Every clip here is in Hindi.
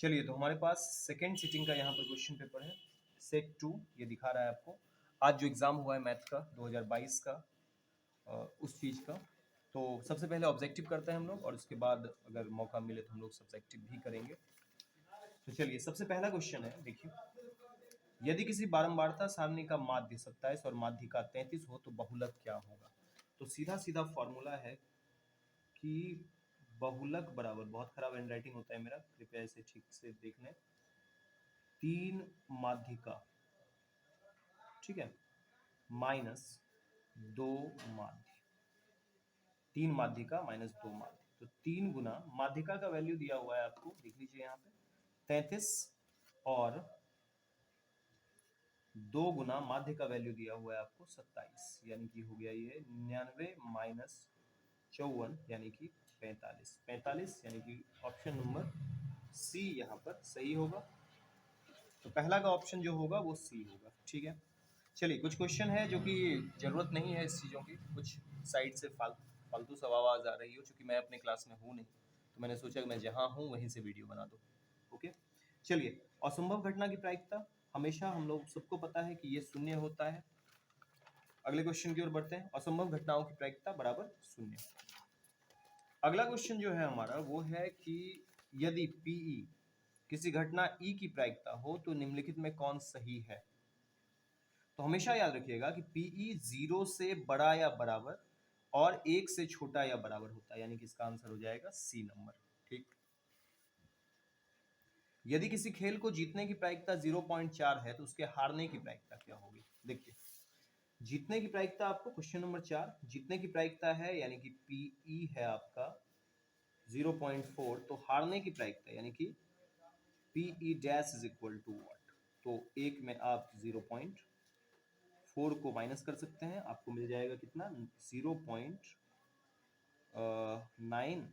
चलिए, तो हमारे पास सेकेंड सिटिंग का यहाँ पर क्वेश्चन पेपर है, सेट 2। ये दिखा रहा है आपको आज जो एग्ज़ाम हुआ है मैथ का 2022 का, उस चीज़ का। तो सबसे पहले ऑब्जेक्टिव करते हैं हम लोग, और उसके बाद अगर मौका मिले तो हम लोग सब्जेक्टिव भी करेंगे। तो चलिए, सबसे पहला क्वेश्चन है, देखिए, यदि किसी बारंबारता सारणी का माध्य 27 और माध्यिका 33 हो तो बहुलक क्या होगा। तो सीधा सीधा फॉर्मूला है कि बहुलक बराबर, बहुत खराब हैंड राइटिंग होता है मेरा, कृपया इसे ठीक से देख लें, 3 माध्यिका, ठीक है, माइनस 2 माध्य, 3 माध्यिका माइनस 2 माध्य। तो 3 गुना माध्यिका का वैल्यू दिया हुआ है आपको, देख लीजिए यहाँ पे 33, और 2 गुना माध्य का वैल्यू दिया हुआ है आपको 27, यानी कि हो गया ये 99 माइनस 54, यानी कि 45। 45 यानी कि ऑप्शन नंबर सी यहाँ पर सही होगा। तो पहला का ऑप्शन जो होगा वो सी होगा, ठीक है। चलिए, कुछ क्वेश्चन है जो कि जरूरत नहीं है इस चीज़ों की, कुछ साइड से फालतू सब आवाज़ आ रही हो, चूंकि मैं अपने क्लास में हूँ नहीं, तो मैंने सोचा कि मैं जहाँ हूँ वहीं से वीडियो बना दूँ। ओके, चलिए, असंभव घटना की प्रायिकता हमेशा हम लोग सबको पता है कि ये शून्य होता है। अगले क्वेश्चन की ओर बढ़ते हैं, असंभव घटनाओं की प्रायिकता बराबर शून्य। अगला क्वेश्चन जो है हमारा वो है कि यदि पीई किसी घटना ई की प्रायिकता हो तो निम्नलिखित में कौन सही है। तो हमेशा याद रखिएगा कि पीई 0 से बड़ा या बराबर और 1 से छोटा या बराबर होता है, यानी कि इसका आंसर हो जाएगा सी नंबर, ठीक। यदि किसी खेल को जीतने की प्रायिकता 0.4 है तो उसके हारने की प्रायिकता क्या होगी। देखिए, जीतने की प्रायिकता आपको, क्वेश्चन नंबर 4, जीतने की प्रायिकता है यानी कि पीई है आपका 0.4, तो हारने की प्रायिकता यानी कि P E dash is equal to what. तो एक में आप 0.4 को माइनस कर सकते हैं, आपको मिल जाएगा कितना, 0.9।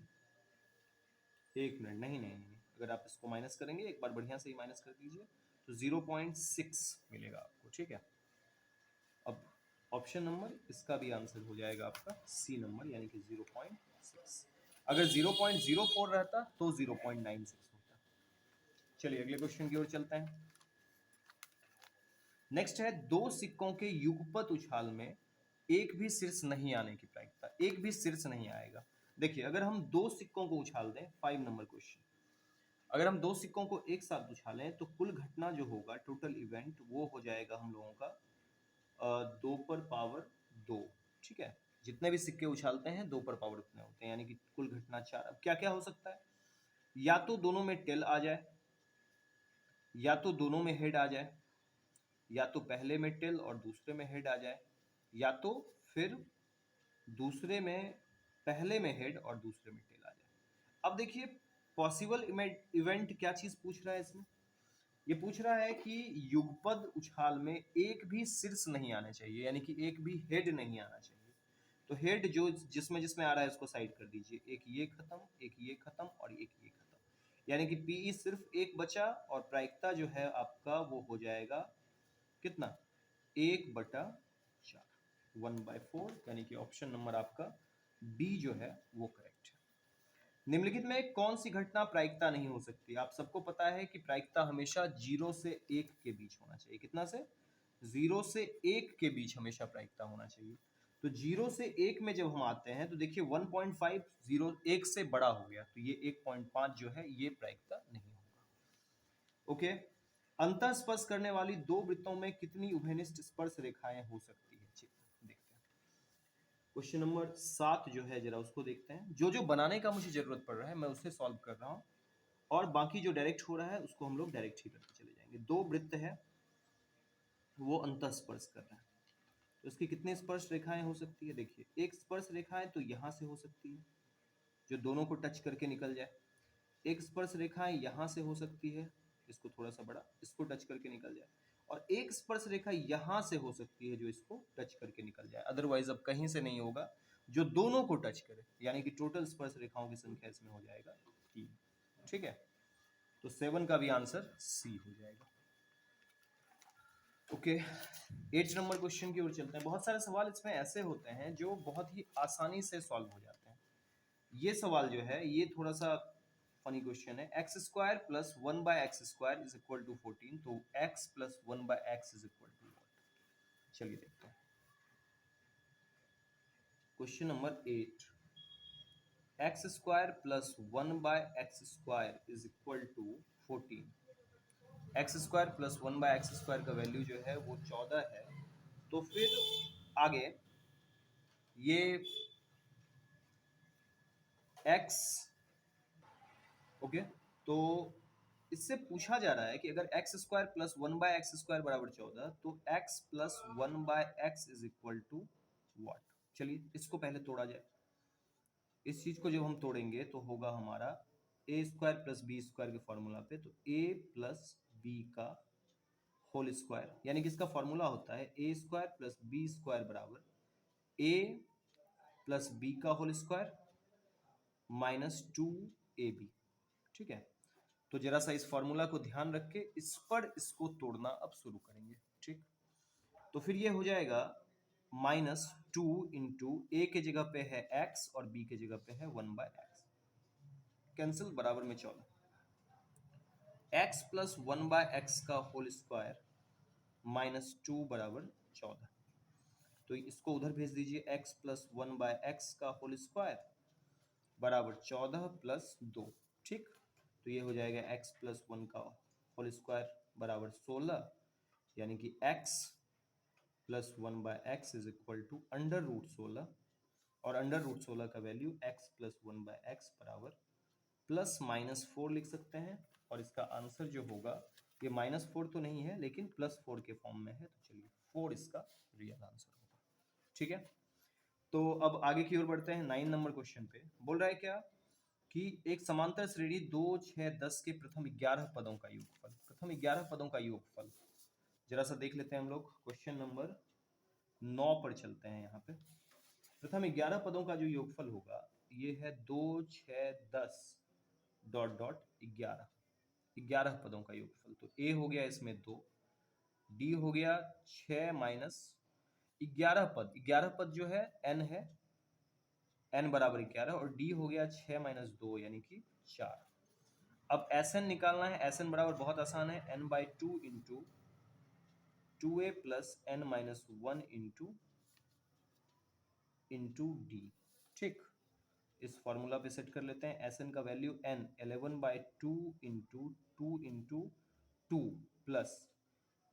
एक मिनट, नहीं नहीं नहीं, अगर आप इसको माइनस करेंगे, एक बार बढ़िया से ही माइनस कर दीजिए, तो 0.6 मिलेगा आपको, ठीक है। अब ऑप्शन नंबर इसका भी आंसर हो जाएगा आपका सी नंबर, यानी कि 0.6। अगर 0.04 रहता तो 0.96 होता। चलिए, अगले क्वेश्चन की ओर चलते हैं। नेक्स्ट है, दो सिक्कों के युगपत उछाल में एक भी शीर्ष नहीं आने की प्रायिकता। एक भी शीर्ष नहीं आएगा। देखिए, अगर हम दो सिक्कों को उछाल दें, 5 नंबर क्वेश्चन, अगर हम दो सिक्कों को एक साथ उछालें तो कुल घटना जो होगा, टोटल इवेंट, वो हो जाएगा हम लोगों का 2 पर पावर 2, ठीक है। जितने भी सिक्के उछालते हैं 2 पर पावर उतने होते हैं, यानी कि कुल घटना 4। अब क्या क्या हो सकता है, या तो दोनों में टेल आ जाए, या तो दोनों में हेड आ जाए, या तो पहले में टेल और दूसरे में हेड आ जाए, या तो फिर दूसरे में, पहले में हेड और दूसरे में टेल आ जाए। अब देखिए, पॉसिबल इवेंट क्या चीज पूछ रहा है इसमें, ये पूछ रहा है कि युगपद उछाल में एक भी शीर्ष नहीं आना चाहिए, यानी कि एक भी हेड नहीं आना चाहिए। तो हेड जो जिसमें जिसमें आ रहा है उसको साइड कर दीजिए, एक ये खत्म, एक ये खत्म और एक ये खत्म, यानी कि पीई सिर्फ एक बचा, और प्रायिकता जो है आपका वो हो जाएगा कितना, 1/4, 1/4, यानी कि ऑप्शन नंबर आपका बी जो है वो करेक्ट है। निम्नलिखित में कौन सी घटना प्रायिकता नहीं हो सकती। आप सबको पता है कि प्रायिकता हमेशा 0 से 1 के बीच होना चाहिए। कितना से, 0 से 1 के बीच हमेशा प्रायिकता होना चाहिए। तो 0 से 1 में जब हम आते हैं तो देखिए 1.5 0 1 से बड़ा हो गया, तो ये 1.5 जो है ये प्रायिकता नहीं होगा। ओके, अंतः स्पर्श करने वाली दो वृत्तों में कितनी उभयनिष्ठ स्पर्श रेखाएं हो सकती है। देखते हैं क्वेश्चन नंबर 7 जो है, जरा उसको देखते हैं। जो जो बनाने का मुझे जरूरत पड़ रहा है मैं उसे सॉल्व कर रहा हूं, और बाकी जो डायरेक्ट हो रहा है उसको हम लोग डायरेक्ट ही करके चले जाएंगे। दो वृत्त है, वो अंतः स्पर्श कर रहा है, तो इसकी कितनी स्पर्श रेखाएं हो सकती है। देखिए, एक स्पर्श रेखा है तो यहां से हो सकती है, जो दोनों को टच करके निकल जाए। एक स्पर्श रेखाएं यहां से हो सकती है, इसको थोड़ा सा बड़ा, इसको टच करके निकल जाए। और एक स्पर्श रेखा यहां से हो सकती है जो इसको टच करके निकल जाए, अदरवाइज अब कहीं से नहीं होगा, जो दोनों को टच करे, यानी कि टोटल स्पर्श रेखाओं की संख्या इसमें हो जाएगा 3, ठीक है। तो 7 का भी आंसर सी हो जाएगा। ओके, 8 नंबर क्वेश्चन की ओर चलते हैं। बहुत सारे सवाल इसमें ऐसे होते हैं जो बहुत ही आसानी से सॉल्व हो जाते हैं। ये सवाल जो है ये थोड़ा सा फनी क्वेश्चन है। X square plus 1/x² is equal to 14, तो x plus 1/x is equal to what? चलिए देखते हैं। Question number 8, x square plus 1/x² is equal to 14। X square plus 1/x² का वैल्यू जो है वो 14 है। तो फिर आगे ये x, ओके, तो इससे पूछा जा रहा है कि अगर एक्स स्क्वायर प्लस 1/x² बराबर 14, तो x plus 1/x is equal to what? चलिए इसको पहले तोड़ा जाए। इस चीज को जब हम तोड़ेंगे तो होगा हमारा a square plus b square के फॉर्मूला पे, तो a प्लस बी का होल स्क्वायर, यानी कि इसका फॉर्मूला होता है a square plus b square बराबर a प्लस बी का होल स्क्वायर माइनस 2ab। ठीक है, तो जरा सा इस फॉर्मूला को ध्यान रख के इस पर इसको तोड़ना अब शुरू करेंगे। ठीक, तो फिर ये हो जाएगा -2 इंटू ए के जगह पे है x और b के जगह पे है 1/x, कैंसिल, बराबर में 14। x प्लस 1/x का होल स्क्वायर -2 बराबर 14, तो इसको उधर भेज दीजिए। x प्लस 1/x का होल स्क्वायर बराबर 14 प्लस 2। ठीक, तो ये हो जाएगा x प्लस 1 का होल स्क्वायर बराबर 16, यानी कि x plus 1/x is equal to √16, और √16 का वैल्यू x प्लस 1/x बराबर प्लस -4 लिख सकते हैं। और इसका आंसर जो होगा ये -4 तो नहीं है लेकिन +4 के फॉर्म में है, तो चलिए 4 इसका रियल आंसर होगा। ठीक है, तो अब आगे की ओर बढ़ते हैं। 9 नंबर क्वेश्चन पे बोल रहा है क्या कि एक समांतर श्रेणी 2, 6, 10 के प्रथम 11 पदों का योगफल, प्रथम 11 पदों का योगफल जरा सा देख लेते हैं हम लोग। क्वेश्चन नंबर 9 पर चलते हैं। यहाँ पे प्रथम 11 पदों का जो योगफल होगा ये है 2, 6, 10 डॉट डॉट 11, 11 पदों का योगफल। तो a हो गया इसमें 2, d हो गया 6 माइनस 11 पद, 11 पद जो है n है, n बराबर 11, और d हो गया 6 माइनस 2 यानी कि 4। अब Sn निकालना है। Sn बराबर बहुत आसान है, n/2 into 2a plus n minus 1 into d। ठीक, इस फॉर्मूला पे सेट कर लेते हैं। Sn का value n 11/2 into 2 into 2 plus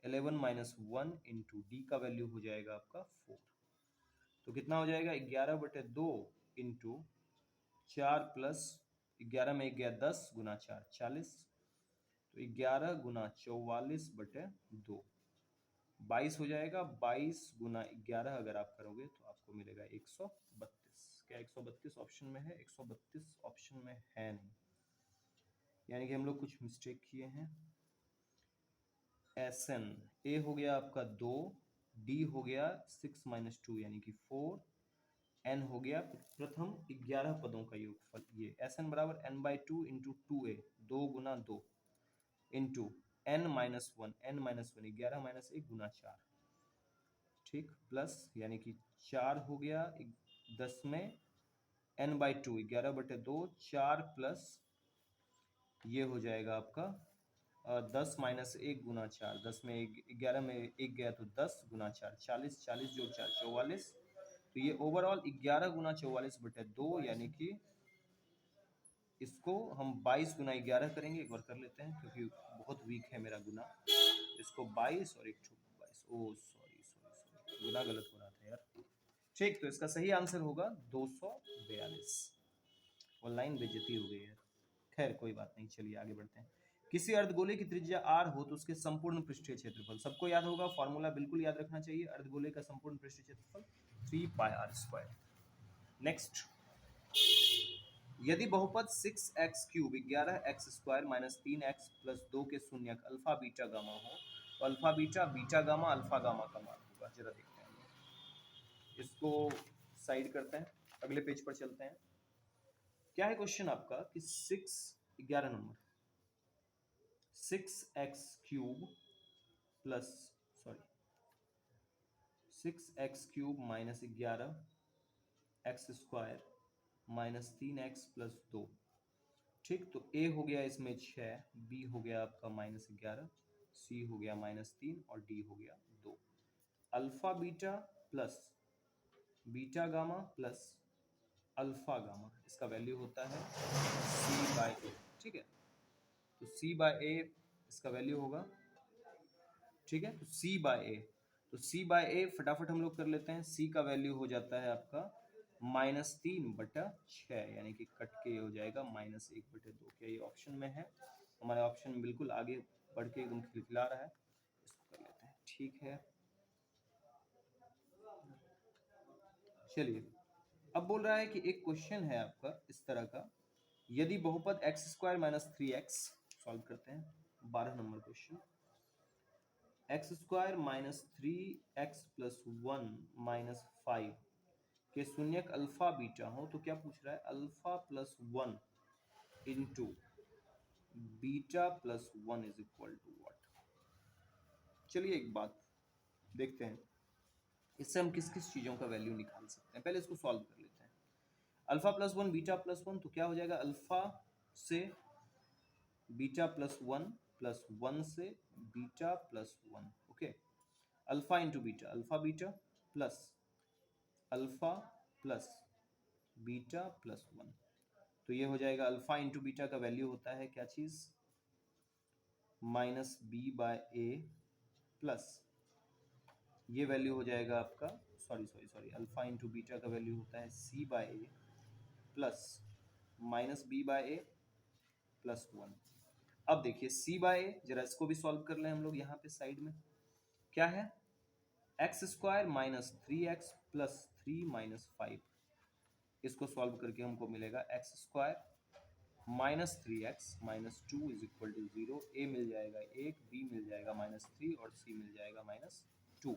11 minus 1 into D का वैल्यू हो जाएगा आपका 4। तो कितना हो जाएगा 11/2 इंटू 4 प्लस 11 में 1 गया 10 गुना 4 40, तो 11 गुना 44/2 22 हो जाएगा। 22 गुना 11 अगर आप करोगे तो आपको मिलेगा 132। क्या 132 ऑप्शन में है? 132 ऑप्शन में है नहीं, यानी कि हम लोग कुछ मिस्टेक किए हैं। Sn a हो गया आपका 2, d हो गया 6 माइनस 2 यानी कि 4, n हो गया प्रथम 11 पदों का योगफल। ये Sn बराबर n/2 इंटू 2a, 2 गुना 2 into n minus 1, n minus 1 11 minus 1 गुना 4। ठीक, प्लस यानी कि 4 हो गया 10 में n/2 11/2 4 प्लस ये हो जाएगा आपका 10 माइनस 1 गुना 4, 10 में 11 में 1 गया तो 10 गुना 4 40, 40 जोड़ 4 44, तो ये ओवरऑल 11 गुना 44/2, यानी कि इसको हम 22 गुना 11 करेंगे। एक बार कर लेते हैं क्योंकि बहुत वीक है मेरा गुना। इसको 22 और 22, ओ सॉरी सॉरी सॉरी, गुना गलत हो रहा था यार। ठीक, तो इसका सही आंसर होगा 242। ऑनलाइन बेइज्जती हो गई है, खैर कोई बात नहीं, चलिए आगे बढ़ते हैं। किसी अर्धगोले की त्रिज्या r हो तो उसके संपूर्ण पृष्ठीय क्षेत्रफल, सबको याद होगा, फॉर्मूला बिल्कुल याद रखना चाहिए। अर्धगोले का संपूर्ण पृष्ठीय क्षेत्रफल 3πr²। नेक्स्ट, यदि बहुपद 6x³ 11x² minus 3x plus 2 के शून्यक अल्फा बीटा गामा हो तो alpha beta, beta gamma, alpha gamma का मान होगा। जरा देखते हैं, इसको साइड करते हैं, अगले पेज पर चलते हैं। क्या है क्वेश्चन आपका कि 11 number 6x³ plus 6x³ minus 11x² minus 3x plus 2। ठीक, तो ए हो गया इसमें 6, बी हो गया आपका -11, सी हो गया -3 और डी हो गया 2। Alpha beta plus beta gamma plus alpha gamma, इसका वैल्यू होता है C/A। ठीक है, तो C/A इसका वैल्यू होगा, ठीक है, तो C/A, तो C/A फटाफट हम लोग कर लेते हैं। C का वैल्यू हो जाता है आपका -3/6, यानी कि कट के हो जाएगा -1/2। क्या ये ऑप्शन में है? हमारे ऑप्शन में बिल्कुल आगे बढ़ के एकदम खिलखिला रहा है, इसको कर लेते हैं। ठीक है, चलिए अब बोल रहा है कि एक क्वेश्चन है आपका इस तरह का, यदि बहुपद x² - 3x, सॉल्व करते हैं 12 नंबर क्वेश्चन। x² - 3x + 1 - 5 के शून्यक अल्फा बीटा हो तो क्या पूछ रहा है? Alpha plus 1 into beta plus 1 is equal to what? चलिए एक बात देखते हैं, इससे हम किस किस चीज़ों का वैल्यू निकाल सकते हैं। पहले इसको सॉल्व कर लेते हैं। अल्फा प्लस 1 बीटा प्लस 1, तो क्या हो जाएगा? अल्फा से बीटा प्लस 1 प्लस 1 से beta plus 1। Okay, alpha into beta, alpha beta plus alpha plus beta plus 1, तो ये हो जाएगा अल्फा इंटू बीटा का वैल्यू होता है क्या चीज़? -b/a प्लस ये वैल्यू हो जाएगा आपका, सॉरी, अल्फा इंटू बीटा का वैल्यू होता है c/a प्लस -b/a प्लस 1। अब देखिए c/a, जरा इसको भी सॉल्व कर लें हम लोग यहाँ पे साइड में। क्या है? x² - 3x + 3 - 5, इसको सॉल्व करके हमको मिलेगा x² - 3x - 2 is equal to 0। a मिल जाएगा 1, b मिल जाएगा -3 और c मिल जाएगा -2।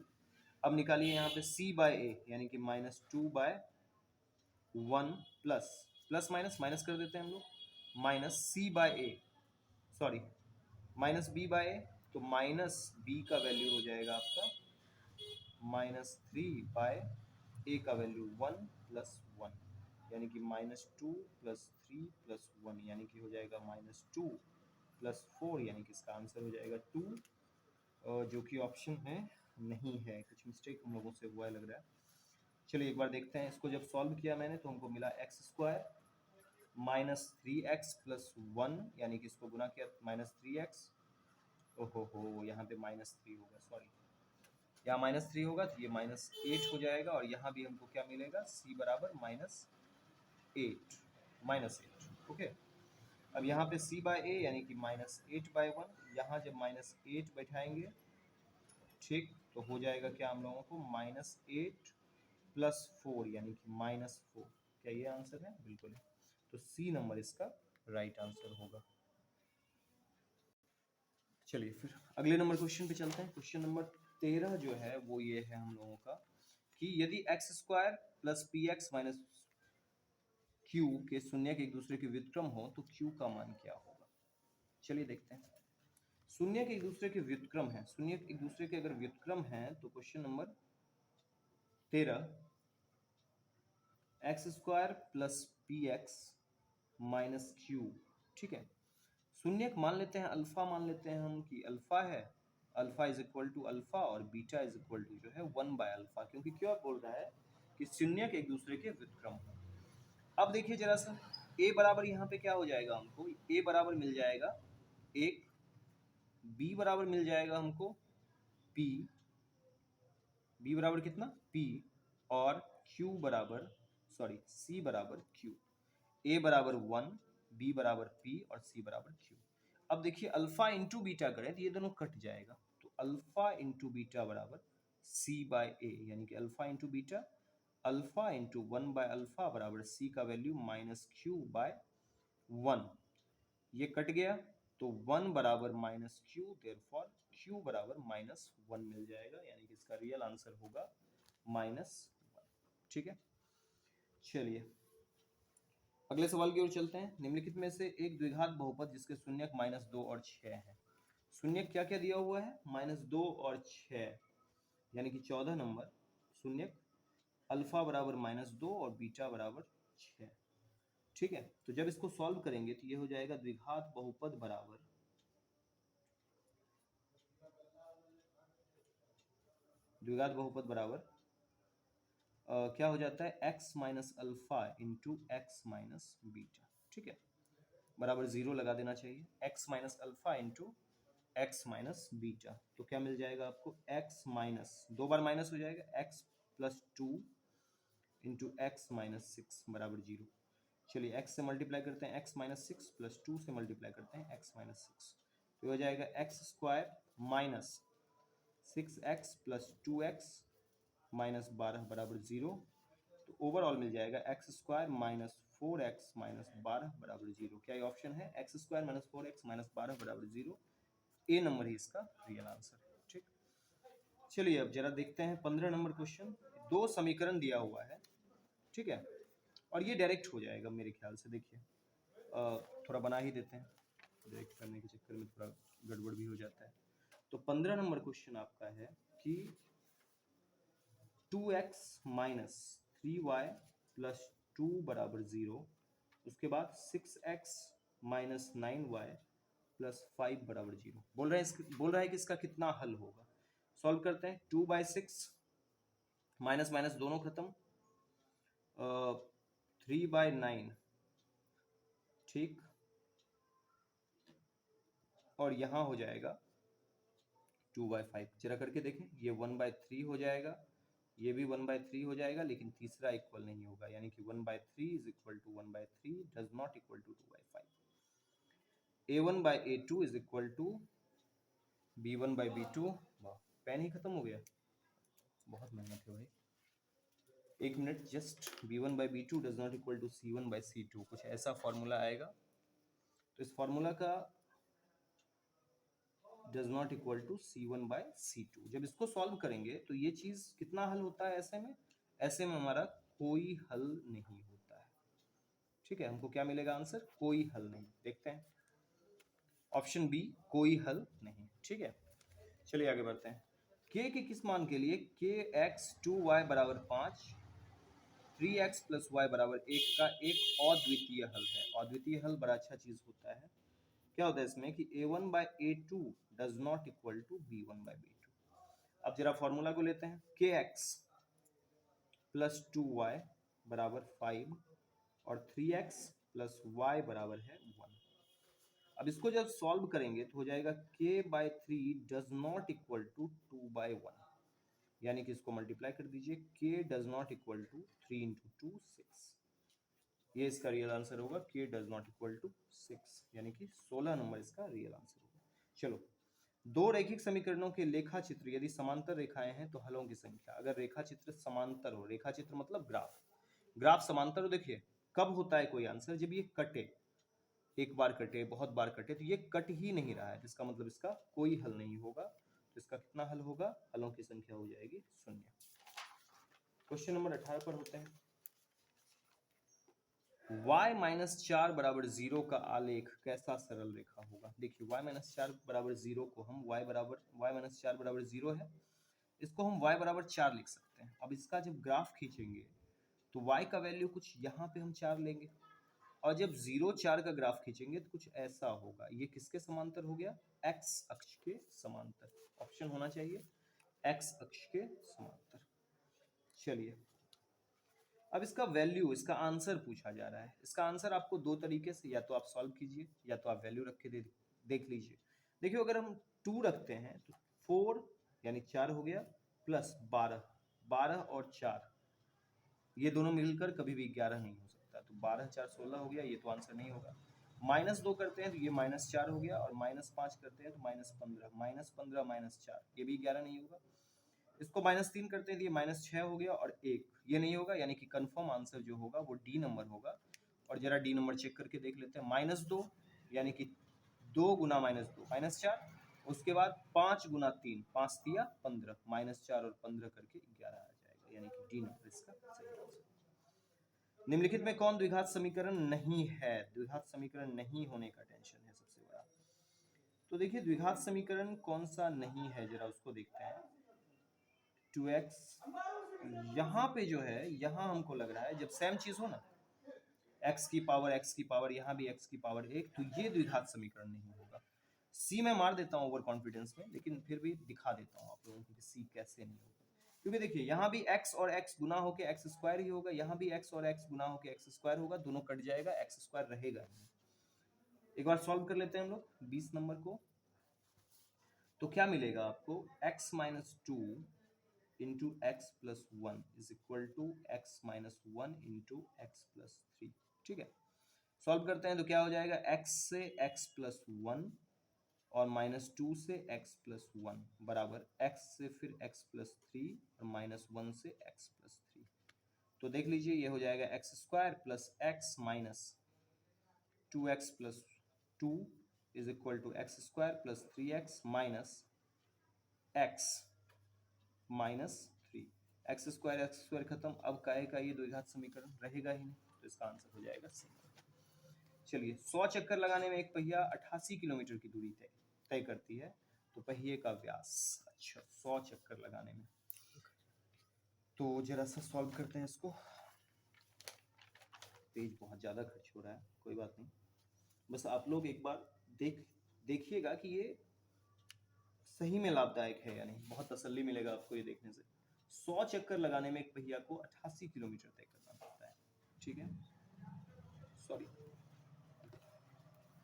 अब निकालिए यहाँ पे c/a, यानी कि -2/1 प्लस माइनस माइनस कर देते हैं हम लोग, -c/a, सॉरी -b/a, तो -b का वैल्यू हो जाएगा आपका -3/a का वैल्यू 1 + 1, यानी कि -2 + 3 + 1, यानी कि हो जाएगा -2 + 4, यानी कि इसका आंसर हो जाएगा 2, जो कि ऑप्शन में नहीं है। कुछ मिस्टेक हम लोगों से हुआ है लग रहा है। चलिए एक बार देखते हैं इसको। जब सॉल्व किया मैंने तो हमको मिला x² - 3x + 1, यानी कि इसको गुना किया -3x, ओहो यहाँ पे -3 होगा, सॉरी, यहाँ -3 होगा तो ये -8 हो जाएगा, और यहाँ भी हमको क्या मिलेगा? c बराबर -8, ओके। अब यहाँ पे c/a यानी कि -8/1, यहाँ जब -8 बैठाएंगे, ठीक, तो हो जाएगा क्या हम लोगों को? -8 + 4, यानी कि -4। क्या ये आंसर है? बिल्कुल है, तो सी नंबर इसका राइट आंसर होगा। चलिए फिर अगले नंबर क्वेश्चन पे चलते हैं। क्वेश्चन नंबर 13 जो है वो ये है हम लोगों का कि यदि x² + px - q के शून्यक एक दूसरे के व्युत्क्रम हो तो q का मान क्या होगा? चलिए देखते हैं। शून्यक एक दूसरे के व्युत्क्रम है, शून्यक एक दूसरे के अगर व्युत्क्रम है तो question number 13, x² + px - q, ठीक है। शून्यक मान लेते हैं अल्फा, मान लेते हैं हम कि अल्फा है, alpha is equal to alpha और बीटा इज इक्वल टू जो है 1/अल्फा, क्योंकि क्या बोल रहा है कि शून्यक एक दूसरे के व्युत्क्रम हो। अब देखिए जरा सा, a बराबर यहाँ पे क्या हो जाएगा? हमको a बराबर मिल जाएगा 1, b बराबर मिल जाएगा हमको p, b बराबर कितना? p, और q बराबर, सॉरी, c बराबर q। a बराबर 1, b बराबर p और c बराबर q। अब देखिए अल्फा इंटू बीटा करें तो ये दोनों कट जाएगा, तो अल्फा इंटू बीटा बराबर c/a, यानी कि alpha into beta, alpha into 1/अल्फा बराबर c का वैल्यू -q/1। ये कट गया तो 1 बराबर -q, देयरफॉर q बराबर -1 मिल जाएगा, यानी कि इसका रियल आंसर होगा -1। ठीक है, चलिए अगले सवाल की ओर चलते हैं। निम्नलिखित में से एक द्विघात बहुपद जिसके शून्यक -2 और 6 है। शून्यक क्या क्या दिया हुआ है? -2 और 6, यानी कि 14 नंबर शून्यक, अल्फा बराबर -2 और बीटा बराबर 6। ठीक है, तो जब इसको सॉल्व करेंगे तो ये हो जाएगा द्विघात बहुपद बराबर क्या हो जाता है x minus alpha into x minus beta. ठीक है, बराबर 0 लगा देना चाहिए। x minus alpha into x minus beta, तो क्या मिल जाएगा आपको, x माइनस, दो बार माइनस हो जाएगा, x plus two into x minus six बराबर 0। चलिए x से मल्टीप्लाई करते हैं, x minus six plus two से मल्टीप्लाई करते हैं x माइनस सिक्स, तो हो जाएगा x square minus 6x plus 2x minus 12 बराबर 0। तो ओवरऑल मिल जाएगा x square minus 4x minus 12 बराबर 0। क्या ये ऑप्शन है, x square minus 4x minus 12 बराबर 0, ए नंबर ही इसका रियल आंसर है। ठीक, चलिए अब जरा देखते हैं 15 नंबर क्वेश्चन। दो समीकरण दिया हुआ है, ठीक है, और ये डायरेक्ट हो जाएगा मेरे ख्याल से। देखिए थोड़ा बना ही देते हैं, डायरेक्ट करने के चक्कर में थोड़ा गड़बड़ भी हो जाता है। तो 15 नंबर क्वेश्चन आपका है कि 2x माइनस 3y प्लस 2 बराबर 0, उसके बाद 6x माइनस 9y प्लस 5 बराबर 0। बोल रहा है कि इसका कितना हल होगा। सॉल्व करते हैं। 2/6 माइनस माइनस दोनों खत्म, 3/9, ठीक, और यहां हो जाएगा 2/5। जरा करके देखें, ये 1/3 हो जाएगा, ये भी 1/3 हो जाएगा, लेकिन तीसरा इक्वल नहीं होगा, यानी कि 1/3 is equal to 1/3 does not equal to 2/5। a1/a2 is equal to b1/b2। वाह, पेन ही खत्म हो गया, बहुत मेहनत है भाई। एक minute just, b1/b2 does not equal to c1/c2, कुछ ऐसा फॉर्मूला आएगा। तो इस फॉर्मूला का does not equal to c1/c2, जब इसको सॉल्व करेंगे तो ये चीज कितना हल होता है ऐसे में, ऐसे में हमारा कोई हल नहीं होता है। ठीक है, हमको क्या मिलेगा आंसर, कोई हल नहीं। देखते हैं ऑप्शन बी, कोई हल नहीं। ठीक है, चलिए आगे बढ़ते हैं। k के किस मान के लिए kx 2y बराबर 5 3x प्लस वाई बराबर 1 का एक अद्वितीय हल है। अद्वितीय हल बड़ा अच्छा चीज होता है। क्या होता है इसमें कि a1/a2 does not equal to b1/b2। अब जरा फॉर्मूला को लेते हैं, kx प्लस 2y बराबर 5 और 3x प्लस y बराबर है 1। अब इसको जब सॉल्व करेंगे तो हो जाएगा k/3 does not equal to 2/1, यानी कि इसको मल्टीप्लाई कर दीजिए, k does not equal to 3 into 2 6। ये इसका रियल आंसर होगा, k does not equal to 6, यानी कि 16 नंबर इसका रियल आंसर होगा। चलो, दो रैखिक समीकरणों के लेखा चित्र यदि समांतर रेखाएं हैं तो हलों की संख्या। अगर रेखा चित्र समांतर हो, रेखा चित्र मतलब ग्राफ, ग्राफ समांतर हो, देखिए कब होता है कोई आंसर, जब ये कटे, एक बार कटे, बहुत बार कटे, तो ये कट ही नहीं रहा है, इसका मतलब इसका कोई हल नहीं होगा। तो इसका कितना हल होगा, हलों की संख्या हो जाएगी 0। क्वेश्चन नंबर 18 पर होते हैं। y माइनस 4 बराबर 0 का आलेख कैसा सरल रेखा होगा। देखिए y माइनस 4 बराबर 0 को हम y माइनस 4 बराबर 0 है, इसको हम y बराबर 4 लिख सकते हैं। अब इसका जब ग्राफ खींचेंगे तो y का वैल्यू कुछ यहाँ पे हम 4 लेंगे, और जब 0 4 का ग्राफ खींचेंगे तो कुछ ऐसा होगा। ये किसके समांतर हो गया, x अक्ष के समांतर। ऑप्शन होना चाहिए x अक्ष के समांतर। चलिए अब इसका वैल्यू, इसका आंसर पूछा जा रहा है। इसका आंसर आपको दो तरीके से, या तो आप सॉल्व कीजिए या तो आप वैल्यू रख के देख लीजिए। देखिए अगर हम 2 रखते हैं तो 4 यानी 4 हो गया, प्लस 12, 12 और 4 ये दोनों मिलकर कभी भी 11 नहीं हो सकता, तो 12 4 16 हो गया, ये तो आंसर नहीं होगा। -2 करते हैं तो ये -4 हो गया, और -5 करते हैं तो -15, -15 -4 ये भी 11 नहीं होगा। इसको -3 करते हैं तो ये -6 हो गया, और 1 ये नहीं होगा, यानी कि कंफर्म आंसर जो होगा वो डी नंबर होगा। और जरा डी नंबर चेक करके देख लेते हैं। -2 यानी कि 2 गुना -2 -4, उसके बाद 5 गुना 3 5 तिया 15, -4 और 15 करके 11 आ जाएगा, यानी कि डी नंबर इसका सही आंसर। निम्नलिखित में कौन द्विघात समीकरण नहीं है। द्विघात समीकरण नहीं होने का टेंशन है सबसे बड़ा। तो देखिए द्विघात समीकरण कौन सा नहीं है, जरा उसको देखते हैं। 2x यहाँ पे जो है, यहाँ हमको लग रहा है जब सेम चीज हो ना, x की पावर यहाँ भी x की पावर 1, तो ये द्विघात समीकरण नहीं होगा। सी मैं मार देता हूँ ओवर कॉन्फिडेंस में, लेकिन फिर भी दिखा देता हूँ आप लोगों को कि सी कैसे नहीं होगा। क्योंकि देखिए यहाँ भी x और x गुना होके एक्स स्क्वायर ही होगा, यहाँ भी x और x गुना होके एक्स स्क्वायर होगा, दोनों कट जाएगा, एक्स स्क्वायर रहेगा नहीं। एक बार सॉल्व कर लेते हैं हम लोग 20 नंबर को। तो क्या मिलेगा आपको, x minus two into x plus one is equal to x minus one into x plus three. ठीक है, सॉल्व करते हैं तो क्या हो जाएगा, x से x प्लस वन और माइनस टू से x प्लस वन बराबर x से फिर x प्लस थ्री और माइनस वन से x प्लस थ्री। तो देख लीजिए ये हो जाएगा x square plus x minus two x plus two is equal to x square plus three x minus x minus three. X square खत्म, अब काहे का ये द्विघात समीकरण रहेगा ही नहीं, तो इसका आंसर हो जाएगा सी। चलिए 100 चक्कर लगाने में एक पहिया 88 किलोमीटर की दूरी तय करती है, तो पहिए का व्यास। अच्छा 100 चक्कर लगाने में, तो जरा सा सॉल्व करते हैं इसको। पेज बहुत ज़्यादा खर्च हो रहा है, कोई बात नहीं, बस आप लोग एक बार देखिएगा कि ये सही में लाभदायक है या नहीं, बहुत तसल्ली मिलेगा आपको ये देखने से। 100 चक्कर लगाने में एक पहिया को 88 किलोमीटर तय करना पड़ता है। ठीक है, सॉरी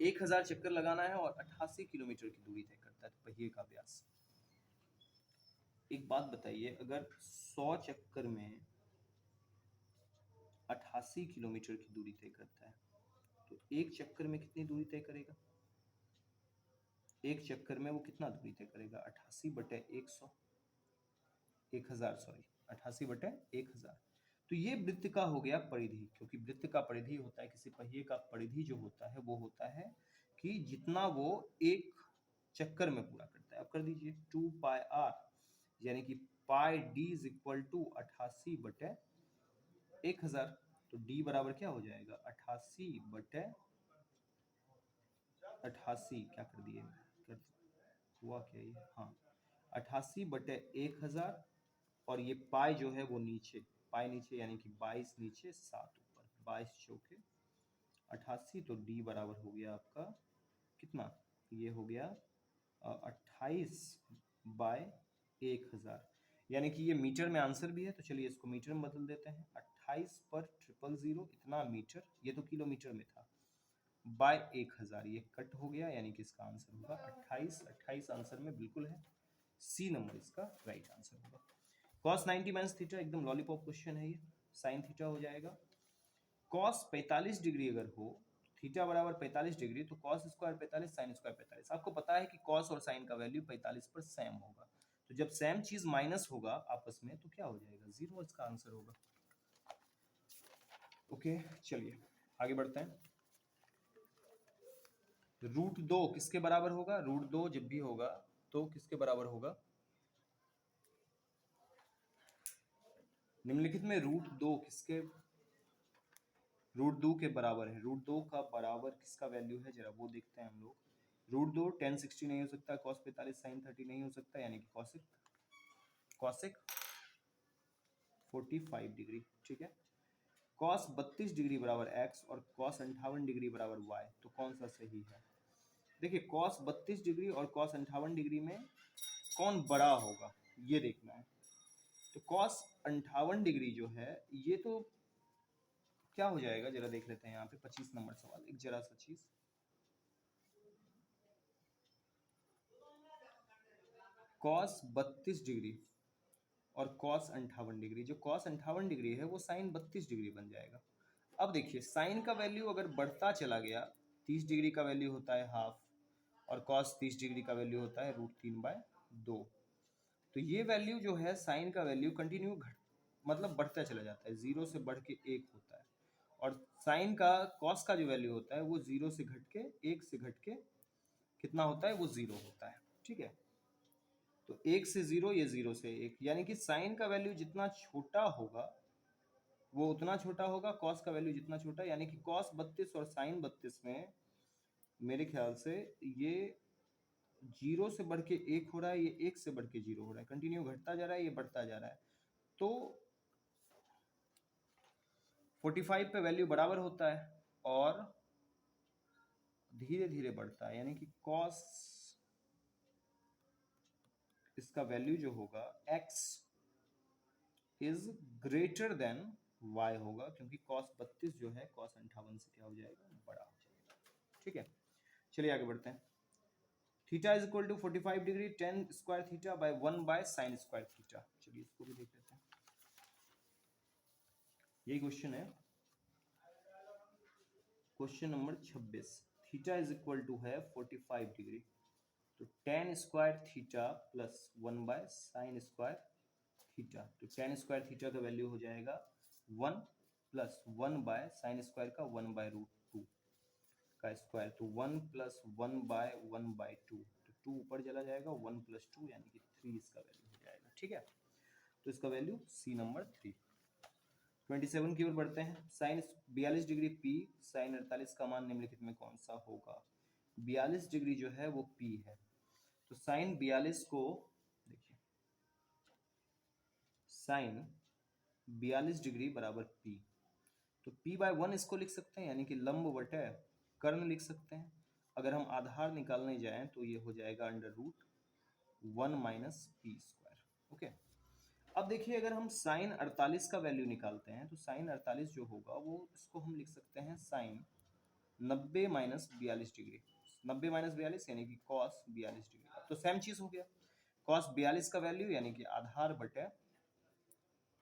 1000 चक्कर लगाना है और 88 किलोमीटर की दूरी तय करता है, तो पहिए का व्यास। एक बात बताइए, अगर 100 चक्कर में 88 किलोमीटर की दूरी तय करता है, तो एक चक्कर में कितनी दूरी तय करेगा, एक चक्कर में वो कितना दूरी तय करेगा, 88 बटे 100, 1000 सॉरी 88 बटे 1000। तो ये वृत्त का हो गया परिधि, क्योंकि वृत्त का परिधि होता है, किसी पहिए का परिधि जो होता है वो होता है कि जितना वो एक चक्कर में पूरा करता है। अब कर दीजिए 2 पाई आर, यानी कि पाई डी इज इक्वल टू 88 बटे 1000। तो डी बराबर क्या हो जाएगा, 88 बटे 88, क्या कर दिए, कर हुआ क्या ये, हाँ 88 बटे 1000, और ये पाई जो है वो नीचे, पाई नीचे यानी कि 22 नीचे 7 ऊपर, 22 चौके 88, तो डी बराबर हो गया आपका कितना, ये हो गया 28 बाय 1000, यानी कि ये मीटर में आंसर भी है, तो चलिए इसको मीटर में बदल देते हैं। 28 पर 000 इतना मीटर, ये तो किलोमीटर में था, बाय 1000, ये कट हो गया, यानी कि इसका आंसर होगा 28। 28 आंसर में बिल्कुल है, सी नंबर इसका राइट आंसर होगा। cos 90 माइनस थीटा एकदम लॉलीपॉप क्वेश्चन है ये, साइन थीटा हो जाएगा। cos 45 डिग्री अगर हो, थीटा बराबर 45 डिग्री, तो cos स्क्वायर 45 साइन स्क्वायर 45। आपको पता है कि cos और साइन का वैल्यू 45 पर सेम होगा, तो जब सेम चीज माइनस होगा आपस में तो क्या हो जाएगा, जीरो, इसका आंसर होगा। ओके चलिए आगे बढ़ते हैं। रूट दो किसके बराबर होगा, रूट दो जब भी होगा तो किसके बराबर होगा, निम्नलिखित में रूट दो किसके, रूट दो के बराबर है, रूट दो का बराबर किसका वैल्यू है जरा वो देखते हैं हम लोग। रूट दो tan 60 नहीं हो सकता, cos 45 sin 30 नहीं हो सकता, यानी कि cosec 45 डिग्री। ठीक है, cos 32 डिग्री बराबर x और cos 58 डिग्री बराबर y, तो कौन सा सही है। देखिए cos 32 डिग्री और cos 58 डिग्री में कौन बड़ा होगा ये देखना है। तो cos 58 डिग्री जो है ये तो क्या हो जाएगा जरा देख लेते हैं यहाँ पे 25 नंबर सवाल, एक जरा सा चीज, cos 32 डिग्री और cos 58 डिग्री, जो cos 58 डिग्री है वो sin 32 डिग्री बन जाएगा। अब देखिए sin का वैल्यू अगर बढ़ता चला गया, 30 डिग्री का वैल्यू होता है हाफ, और cos 30 डिग्री का वैल्यू होता है √3/2, तो ये वैल्यू जो है साइन का वैल्यू कंटिन्यू मतलब बढ़ता चला जाता है, 0 से बढ़ के 1 होता है, और साइन का कॉस का जो वैल्यू होता है वो 0 से घट के 1 से घट के कितना होता है, वो 0 होता है। ठीक है, तो 1 से 0, ये 0 से 1, यानी कि साइन का वैल्यू जितना छोटा होगा वो उतना छोटा होगा, कॉस का वैल्यू जितना छोटा, यानी कि कॉस 32 और साइन 32 में मेरे ख्याल से ये 0 से बढ़ के 1 हो रहा है, ये 1 से बढ़ के 0 हो रहा है, कंटिन्यू घटता जा रहा है, ये बढ़ता जा रहा है। तो 45 पे वैल्यू बराबर होता है और धीरे धीरे बढ़ता है, यानी कि cos इसका वैल्यू जो होगा x is greater than y होगा, क्योंकि cos 32 जो है cos 58 से क्या हो जाएगा, बड़ा हो जाएगा। ठीक है, चलिए आगे बढ़ते हैं। Theta is equal to 45 degree tan square theta by 1 by sin square theta. चलिए इसको भी देख लेते हैं, यही क्वेश्चन है, question number 26। Theta is equal to है 45 डिग्री, तो tan square theta plus 1 by sin square theta, तो tan स्क्वायर थीटा का वैल्यू हो जाएगा 1 प्लस 1 बाय साइन स्क्वायर का 1 बाय रूट 2 का स्क्वायर, तो 1 प्लस 1 बाय 1 बाय 2, तो 2 ऊपर चला जाएगा, 1 प्लस 2 यानी कि 3 इसका वैल्यू हो जाएगा। ठीक है, तो इसका वैल्यू सी नंबर 3। 27 की ओर बढ़ते हैं। साइन 42 डिग्री पी साइन 48 का मान निम्नलिखित में कौन सा होगा। 42 डिग्री जो है वो पी है, तो साइन 42 को देखिए, साइन 42 डिग्री बराबर पी, तो p बाय 1 इसको लिख सकते हैं, यानी कि लंब बटे कर्ण लिख सकते हैं। अगर हम आधार निकालने जाएं तो ये हो जाएगा under root 1 minus P square. Okay, अब देखिए अगर हम साइन 48 का वैल्यू निकालते हैं तो साइन 48 जो होगा वो इसको हम लिख सकते हैं साइन 90 माइनस 42 डिग्री, 90 माइनस 42 यानी कि कॉस 42 डिग्री। अब तो सेम चीज हो गया, कॉस 42 का वैल्यू यानी कि आधार बटे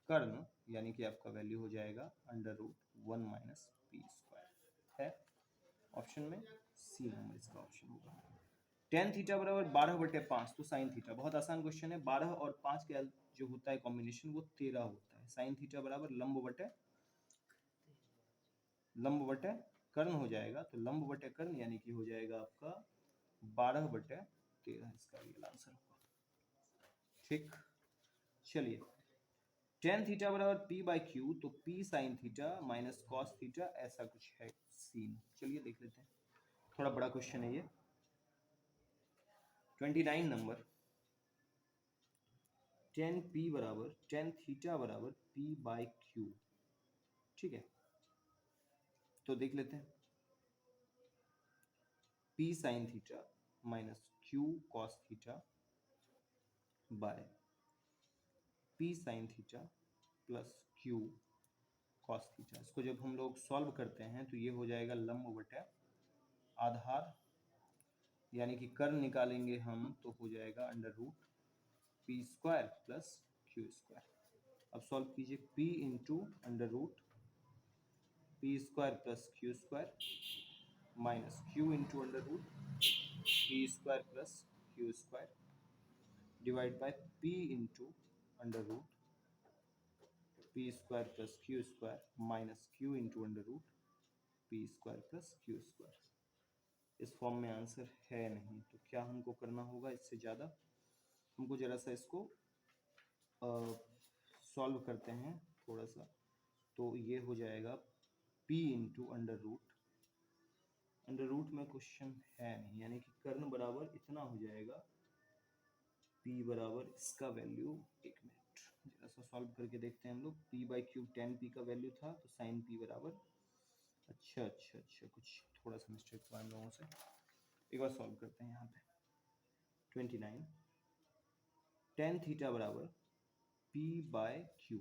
कर्ण, यानी कि आपका वैल्यू हो जाएगा under root 1 minus P square है। ऑप्शन में सी नंबर इसका ऑप्शन होगा। टेन थीटा बराबर 12/5, तो साइन थीटा, बहुत आसान क्वेश्चन है। 12 और 5 का जो होता है कॉम्बिनेशन वो 13 होता है। साइन थीटा बराबर लंब बटे कर्ण हो जाएगा, तो लंब बटे कर्ण यानी कि हो जाएगा आपका 12/13 इसका रियल आंसर होगा। ठीक, चलिए टेन थीटा बराबर पी बाई क्यू, तो P sign theta minus cos theta, ऐसा कुछ है सीन। चलिए देख लेते हैं, थोड़ा बड़ा क्वेश्चन है ये। 29 नंबर, टेन पी बराबर टेन थीटा बराबर पी बाई क्यू। ठीक है, तो देख लेते हैं, P sign theta minus Q cos theta by P sine theta plus Q cos theta. इसको जब हम लोग सॉल्व करते हैं तो ये हो जाएगा लंब बटे आधार, यानी कि कर्ण निकालेंगे हम तो हो जाएगा under root P square plus Q square. अब सॉल्व कीजिए, p into under root P square plus Q square minus Q into under root P square plus Q square divide by p into under root P square plus Q square minus Q into under root P square plus Q square. इस फॉर्म में आंसर है नहीं, तो क्या हमको करना होगा, इससे ज़्यादा हमको जरा सा इसको सॉल्व करते हैं थोड़ा सा, तो ये हो जाएगा p इंटू अंडर रूट में क्वेश्चन है नहीं, यानी कि कर्ण बराबर इतना हो जाएगा, p बराबर इसका वैल्यू, एक मिनट जरा सा सॉल्व करके देखते हैं हम लोग। p by cube ten p का वैल्यू था, तो साइन p बराबर, अच्छा कुछ थोड़ा सा मिस्टेक हुआ हम लोगों से, एक बार सॉल्व करते हैं यहाँ पे। 29 टेन थीटा बराबर p बाय क्यू।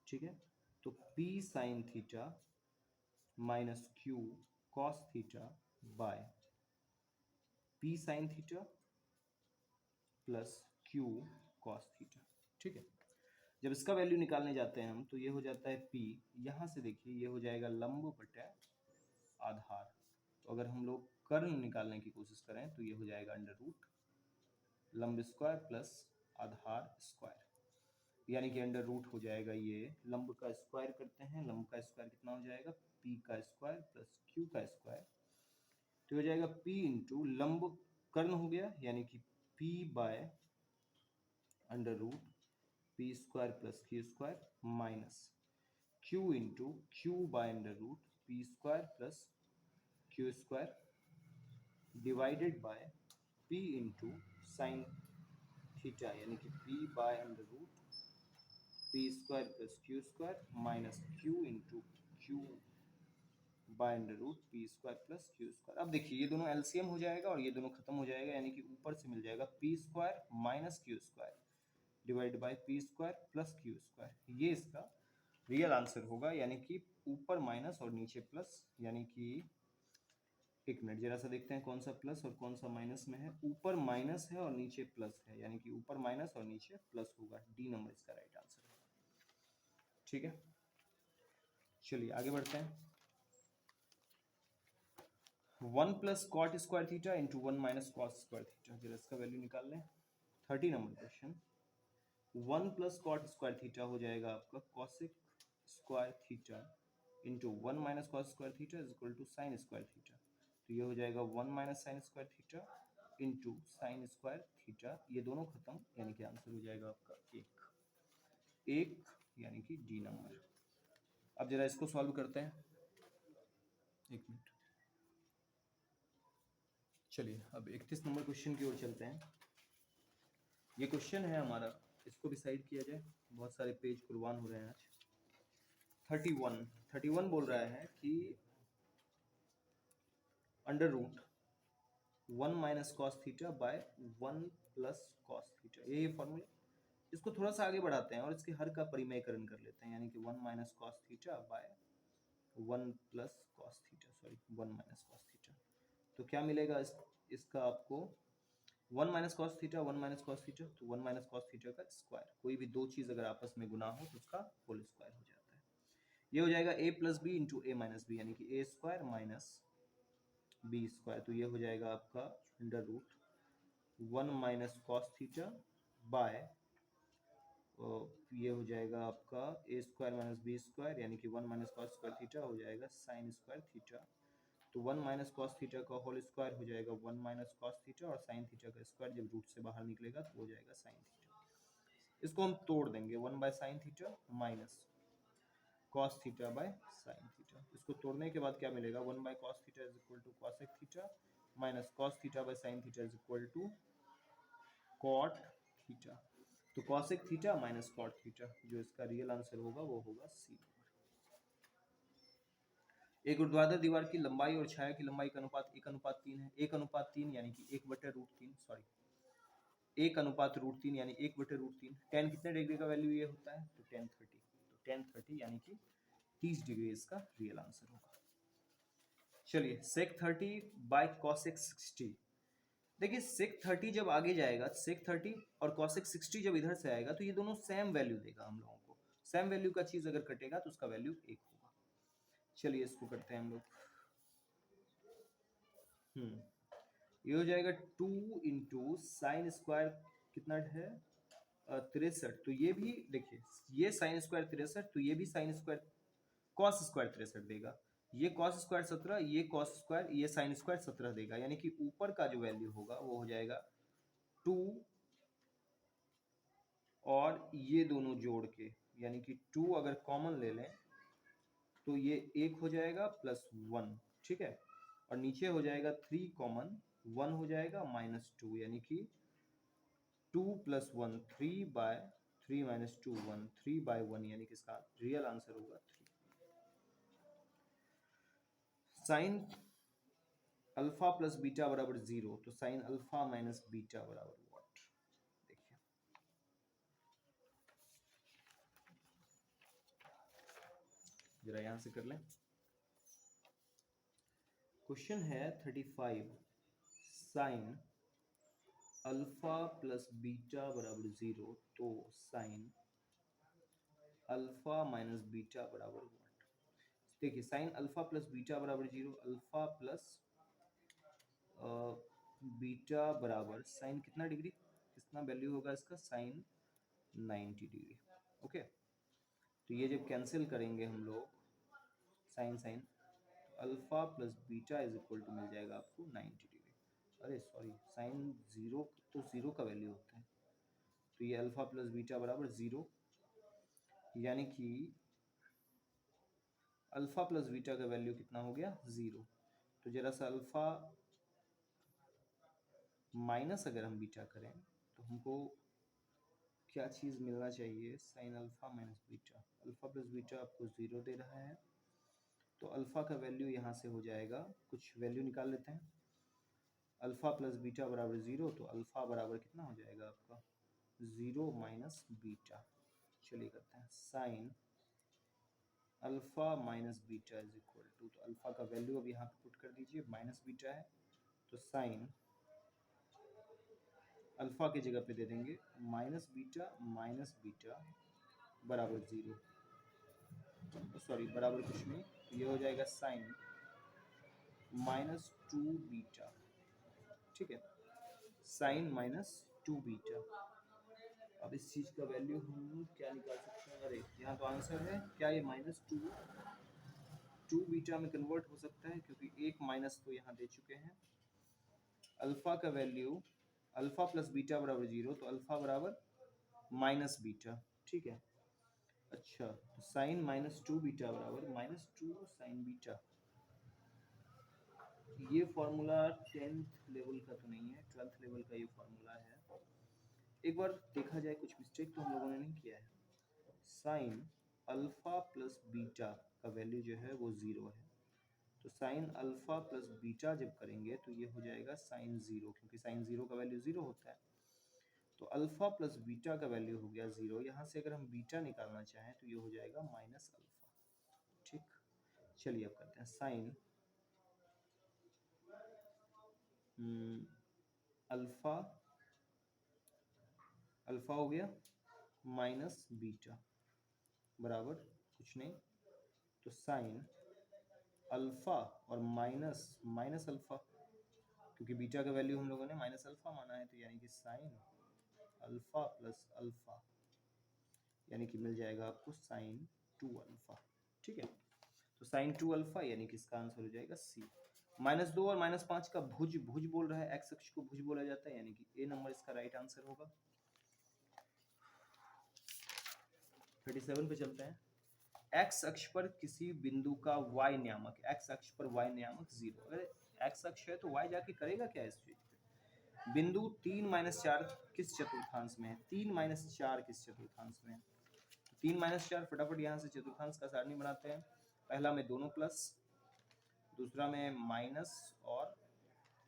ठीक है, तो p sign theta minus Q cos theta bye p sine theta plus q cos theta. ठीक है, जब इसका वैल्यू निकालने जाते हैं हम तो ये हो जाता है p, यहाँ से देखिए ये हो जाएगा लंब बटे आधार, तो अगर हम लोग कर्ण निकालने की कोशिश करें तो ये हो जाएगा अंडर रूट लंब स्क्वायर प्लस आधार स्क्वायर, यानी कि अंडर रूट हो जाएगा, ये लंब का स्क्वायर करते हैं, लंब का स्क्वायर कितना हो जाएगा, p का स्क्वायर प्लस q का स्क्वायर, तो हो जाएगा p इंटू लंब कर्ण हो गया, यानी कि p by under root P square plus Q square minus q into Q by under root P square plus Q square divided by p into sine theta, यानी कि p by under root P square plus Q square minus Q into Q by under root P square plus Q square. अब देखिए ये दोनों एलसीएम हो जाएगा और ये दोनों खत्म हो जाएगा, यानी कि ऊपर से मिल जाएगा P square minus Q square divide by P square plus Q square. ये इसका रियल आंसर होगा, यानी कि ऊपर माइनस और नीचे प्लस, यानी कि एक मिनट जरा सा देखते हैं कौन सा प्लस और कौन सा माइनस में है। ऊपर माइनस है और नीचे प्लस है, यानी कि ऊपर माइनस और नीचे प्लस होगा। डी नंबर इसका राइट आंसर है। ठीक है, चलिए आगे बढ़ते हैं। 1 plus cot square theta into 1 minus cos square theta, जरा इसका वैल्यू निकाल लें। 30 number question. 1 plus cot square theta हो जाएगा आपका cosec square theta into 1 minus cos square theta is equal to sine square theta. तो ये हो जाएगा 1 minus sine square theta into sine square theta. ये दोनों खत्म, यानी कि आंसर हो जाएगा आपका एक, यानी कि डी नंबर। अब जरा इसको सॉल्व करते हैं, एक मिनट। चलिए अब 31 नंबर क्वेश्चन की ओर चलते हैं। ये क्वेश्चन है हमारा, इसको भी साइड किया जाए, बहुत सारे पेज कुर्बान हो रहे हैं आज। 31 बोल रहा है कि under root 1 minus cos theta by 1 plus cos theta, ये फॉर्मूला। इसको थोड़ा सा आगे बढ़ाते हैं और इसके हर का परिमेयकरण कर लेते हैं, यानी कि 1 minus cos theta by 1 plus cos theta, sorry 1 minus cos theta. तो क्या मिलेगा इसका आपको 1 minus cos theta 1 minus cos theta, तो 1 माइनस कॉस थीटा का स्क्वायर। कोई भी दो चीज अगर आपस में गुना हो तो उसका होल स्क्वायर हो जाता है। ये हो जाएगा a plus B into A minus B, यानी कि A square minus B square. तो ये हो जाएगा आपका under root 1 minus cos theta by, ये हो जाएगा आपका A square minus B square, यानी कि 1 माइनस कॉस स्क्वायर थीटा हो जाएगा साइन स्क्वायर थीटा। तो 1 माइनस कॉस थीटा का होल स्क्वायर हो जाएगा 1 माइनस कॉस थीटा, और साइन थीटा का स्क्वायर जब रूट से बाहर निकलेगा तो हो जाएगा साइन थीटा। इसको हम तोड़ देंगे, 1 by sine theta minus cos theta by sine theta. इसको तोड़ने के बाद क्या मिलेगा, 1 by cos theta is equal to cosec theta minus cos theta by sine theta is equal to cot theta. तो cosec theta minus cot theta, जो इसका रियल आंसर होगा वो होगा सी। एक ऊर्ध्वाधर दीवार की लंबाई और छाया की लंबाई का अनुपात 1:3 है। 1:3 यानी कि 1/√3, सॉरी 1:√3 यानी 1/√3। tan कितने डिग्री का वैल्यू ये होता है, तो tan 30। तो tan 30 यानी कि 30 डिग्री इसका रियल आंसर होगा। चलिए sec 30 बाय cosec 60। देखिए sec 30 जब आगे जाएगा, sec 30 और cosec 60 जब इधर से आएगा तो ये दोनों सेम वैल्यू देगा हम लोगों को। सेम वैल्यू का चीज अगर कटेगा तो उसका वैल्यू 1 होगा। चलिए इसको करते हैं हम लोग। ये हो जाएगा 2 इंटू साइन स्क्वायर कितना है 63। तो ये भी देखिए, ये साइन स्क्वायर 63, तो ये भी साइन स्क्वायर कॉस स्क्वायर 63 देगा। ये कॉस स्क्वायर 17, ये कॉस स्क्वायर, ये साइन स्क्वायर 17 देगा, यानी कि ऊपर का जो वैल्यू होगा वो हो जाएगा 2 और ये दोनों जोड़ के, यानी कि 2 अगर कॉमन ले लें तो ये 1 हो जाएगा प्लस 1, ठीक है। और नीचे हो जाएगा 3 कॉमन, 1 हो जाएगा माइनस 2, यानी कि 2 प्लस 1 3 बाय 3 माइनस 2 1, 3 बाय 1, यानी कि इसका रियल आंसर होगा 3। साइन अल्फा प्लस बीटा बराबर 0, तो साइन अल्फा माइनस बीटा बराबर व्हाट, देखिए जरा यहां से कर लें। क्वेश्चन है 35, साइन अल्फा प्लस बीटा बराबर 0, तो साइन अल्फा माइनस बीटा बराबर व्हाट। देखिए साइन अल्फा प्लस बीटा बराबर 0, अल्फा प्लस बीटा बराबर साइन कितना डिग्री, कितना वैल्यू होगा इसका, साइन 90 डिग्री। ओके, तो ये जब कैंसिल करेंगे हम लोग साइन साइन, तो alpha plus beta is equal to मिल जाएगा आपको 90 डिग्री। अरे सॉरी, साइन 0 तो 0 का वैल्यू होता है, तो ये अल्फा प्लस बीटा बराबर 0, यानी कि अल्फा प्लस बीटा का वैल्यू कितना हो गया 0। तो जरा सा अल्फा माइनस अगर हम बीटा करें तो हमको क्या चीज़ मिलना चाहिए, sign alpha minus beta. Alpha plus beta आपको 0 दे रहा है, तो अल्फा का वैल्यू यहाँ से हो जाएगा, कुछ वैल्यू निकाल लेते हैं। अल्फा प्लस बीटा बराबर 0, तो अल्फा बराबर कितना हो जाएगा आपका 0 माइनस बीटा। चलिए करते हैं sine alpha minus beta is equal to, तो अल्फा का वैल्यू अब यहाँ पे पुट कर दीजिए, माइनस बीटा है तो साइन अल्फा की जगह पे दे देंगे माइनस बीटा बराबर 0, सॉरी बराबर कुछ नहीं, ये हो जाएगा साइन -2 बीटा। ठीक है, साइन -2 बीटा। अब इस चीज का वैल्यू हम क्या निकाल सकते हैं, अरे यहाँ तो आंसर है, क्या ये -2 बीटा में कन्वर्ट हो सकता है, क्योंकि एक माइनस तो यहाँ दे चुके हैं। अल्फा का वैल्यू अल्फा प्लस बीटा बराबर 0, तो अल्फा बराबर माइनस बीटा। ठीक है, अच्छा तो साइन -2 बीटा बराबर -2 साइन बीटा। ये फॉर्मूला 10th लेवल का तो नहीं है, 12th लेवल का ये फॉर्मूला है। एक बार देखा जाए, कुछ मिस्टेक तो हम लोगों ने नहीं किया है। साइन अल्फा प्लस बीटा का वैल्यू जो है वो 0 है, तो साइन अल्फा प्लस बीटा जब करेंगे तो ये हो जाएगा साइन 0, क्योंकि साइन 0 का वैल्यू 0 होता है। तो अल्फा प्लस बीटा का वैल्यू हो गया 0, यहाँ से अगर हम बीटा निकालना चाहें तो ये हो जाएगा माइनस अल्फा। ठीक, चलिए अब करते हैं साइन अल्फा अल्फा हो गया माइनस बीटा बराबर कुछ नहीं, तो साइन अल्फा और माइनस अल्फा, क्योंकि बीटा का वैल्यू हम लोगों ने माइनस अल्फा माना है, तो यानी कि साइन अल्फा प्लस अल्फा, यानी कि मिल जाएगा आपको साइन 2 अल्फा। ठीक है, तो साइन 2 अल्फा यानी कि इसका आंसर हो जाएगा सी। -2 और -5 का भुज बोल रहा है, एक्स अक्ष को भुज बोला जाता है, यानी कि ए नंबर इसका राइट आंसर होगा। 37 पे चलते हैं। एक्स अक्ष पर किसी बिंदु का y नियामक, एक्स अक्ष पर y नियामक 0, अगर एक्स अक्ष है तो y जाके करेगा क्या इस चीज पे। बिंदु 3-4 किस चतुर्थांश में है, 3-4 किस चतुर्थांश में है, 3-4 फटाफट यहाँ से चतुर्थांश का सारणी बनाते हैं। पहला में दोनों प्लस, दूसरा में माइनस और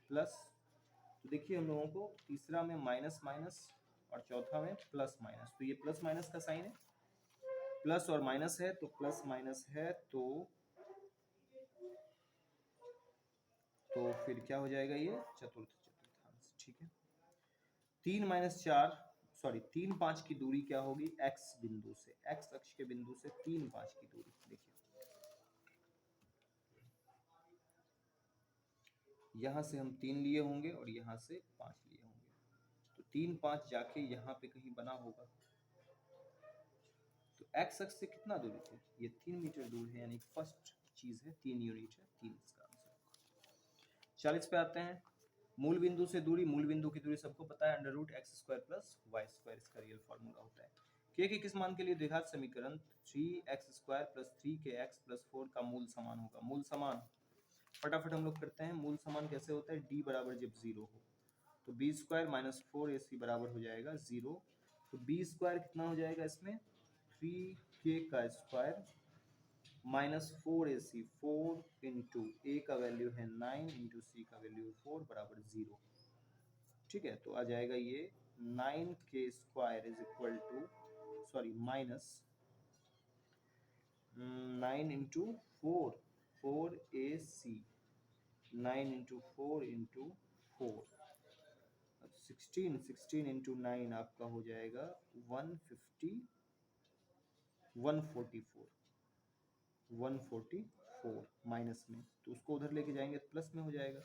प्लस, तो देखिए हम लोगों को तीसरा में माइनस माइनस और चौथा में प्लस माइनस, तो ये प्लस माइनस का साइन है, प्लस और माइनस है तो प्लस माइनस है, तो फिर क्या हो जाएगा ये चतुर्थांश। ठीक है, 3-5 की दूरी क्या होगी एक्स बिंदु से, एक्स अक्ष के बिंदु से 3-5 की दूरी, देखिए यहां से हम 3 लिए होंगे और यहां से 5 लिए होंगे, तो 3-5 जाके यहाँ पे कहीं बना होगा, तो एक्स अक्ष से कितना दूरी है, ये 3 मीटर दूर है, यानी फर्स्ट चीज है 3 यूनिट है, 3 इसका आंसर। 40 पे आते हैं। मूल बिंदु से दूरी, मूल बिंदु की दूरी सबको पता है, √x² + y² इसका रियल फॉर्मूला होता है। k के किस मान के लिए द्विघात समीकरण 3x² + 3kx + 4 का मूल समान होगा, मूल समान फटाफट हम लोग करते हैं। मूल समान कैसे होता है, d बराबर जब 0 हो तो b² - 4ac बराबर हो जाएगा 0, तो b² कितना हो जाएगा इसमें 3k का स्क्वायर -4ac, 4 इंटू a का वैल्यू है 9 इंटू c का वैल्यू 4 बराबर 0। ठीक है, तो आ जाएगा ये 9k² is equal to, sorry minus 9 into 4, 4ac, 9 into 4 into 4, 16 into 9 आपका हो जाएगा 144, 144 माइनस में, तो उसको उधर लेके जाएंगे तो प्लस में हो जाएगा,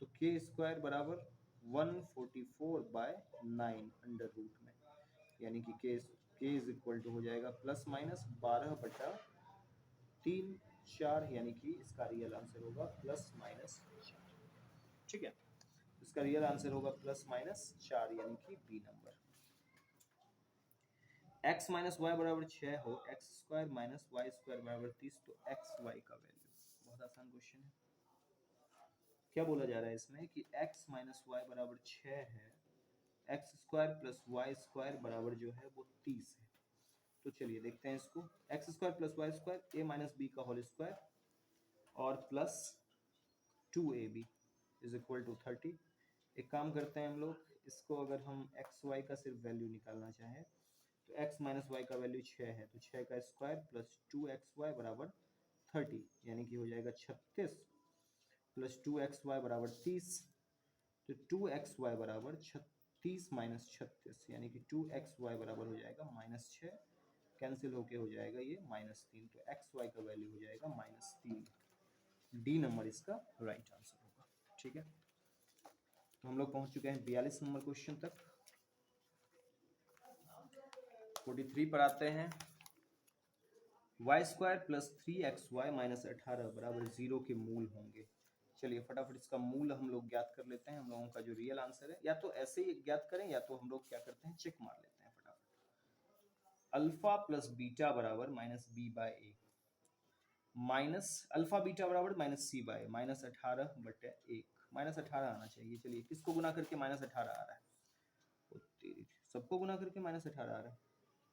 तो k² बराबर 144/9 अंडर रूट में, यानी कि k इज इक्वल टू हो जाएगा ±12/3/4, यानी कि इसका रियल आंसर होगा ±4। ठीक है, इसका रियल आंसर होगा ±4, यानी कि बी नंबर। x - y बराबर 6 हो, x² - y² बराबर 30, तो x y का वैल्यू, बहुत आसान क्वेश्चन है। क्या बोला जा रहा है इसमें कि x - y बराबर 6 है, x² + y² बराबर जो है वो 30 है। तो चलिए देखते हैं इसको, x² + y² a - b का होल स्क्वायर और plus 2ab is equal to 30। एक काम करते हैं हम लोग, इसको अगर हम एक्स वाई का सिर्फ वैल्यू निकालना चाहें तो x माइनस वाई का वैल्यू 6 है, तो 6 का स्क्वायर प्लस 2xy बराबर 30, यानी कि हो जाएगा 36 प्लस 2xy बराबर 30। तो 2xy बराबर 36 माइनस 36, यानी कि 2xy बराबर हो जाएगा -6, कैंसिल होके हो जाएगा ये -3, तो xy का वैल्यू हो जाएगा -3। डी नंबर इसका राइट आंसर होगा। ठीक है, तो हम लोग पहुंच चुके हैं 42 नंबर क्वेश्चन तक। 43 पर आते हैं। Y square plus 3xy minus 18 बराबर 0 के मूल होंगे। चलिए फटाफट इसका मूल हम लोग ज्ञात कर लेते हैं। हम लोगों का जो रियल आंसर है, या तो ऐसे ही ज्ञात करें या तो हम लोग क्या करते हैं, चेक मार लेते हैं फटाफट। अल्फा प्लस बीटा बराबर minus B by A, minus alpha beta बराबर minus C by minus 18/1, minus 18 आना चाहिए। चलिए किसको गुना करके माइनस 18 आ रहा है, सबको गुना करके माइनस 18 आ रहा है।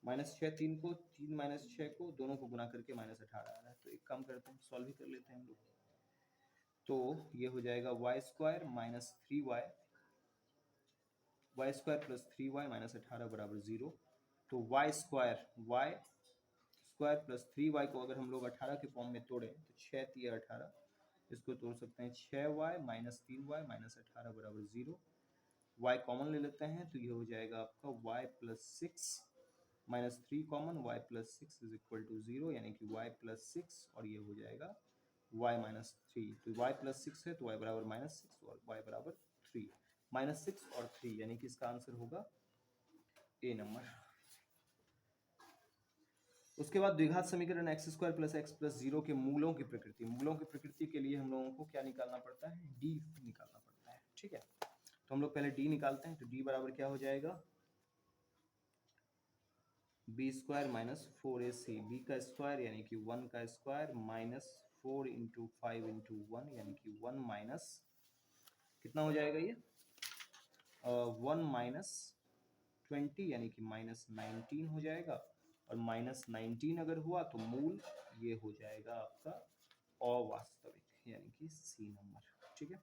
-6 3 को, 3 -6 को, दोनों को गुना करके -18 आ रहा है। तो एक काम करते हैं, सॉल्व ही कर लेते हैं हम लोग। तो ये हो जाएगा Y square minus 3y, Y square plus 3y minus 18 बराबर 0। तो वाई स्क्वायर प्लस 3y को अगर हम लोग 18 के फॉर्म में तोड़ें तो 6 3 18, इसको तोड़ सकते हैं 6y माइनस 3y माइनस 18 बराबर 0। y कॉमन ले लेते हैं तो ये हो जाएगा आपका y plus 6 minus 3 common, y plus 6 is equal to 0, यानी कि y प्लस 6 और ये हो जाएगा y माइनस 3। तो y प्लस 6 है तो y बराबर -6 और y बराबर 3, -6 और 3, यानी कि इसका आंसर होगा ए नंबर। उसके बाद द्विघात समीकरण x square plus x plus 0 के मूलों की प्रकृति, मूलों की प्रकृति के लिए हम लोगों को क्या निकालना पड़ता है, डी निकालना पड़ता है। ठीक है, तो हम लोग पहले डी निकालते हैं। तो डी बराबर क्या हो जाएगा, B square minus 4ac, B का स्क्वायर यानी कि 1 का स्क्वायर माइनस 4 इंटू 5 इंटू 1, यानी कि 1 माइनस कितना हो जाएगा ये 1 माइनस 20, यानी कि -19 हो जाएगा। और -19 अगर हुआ तो मूल ये हो जाएगा आपका अवास्तविक, यानी कि सी नंबर। ठीक है,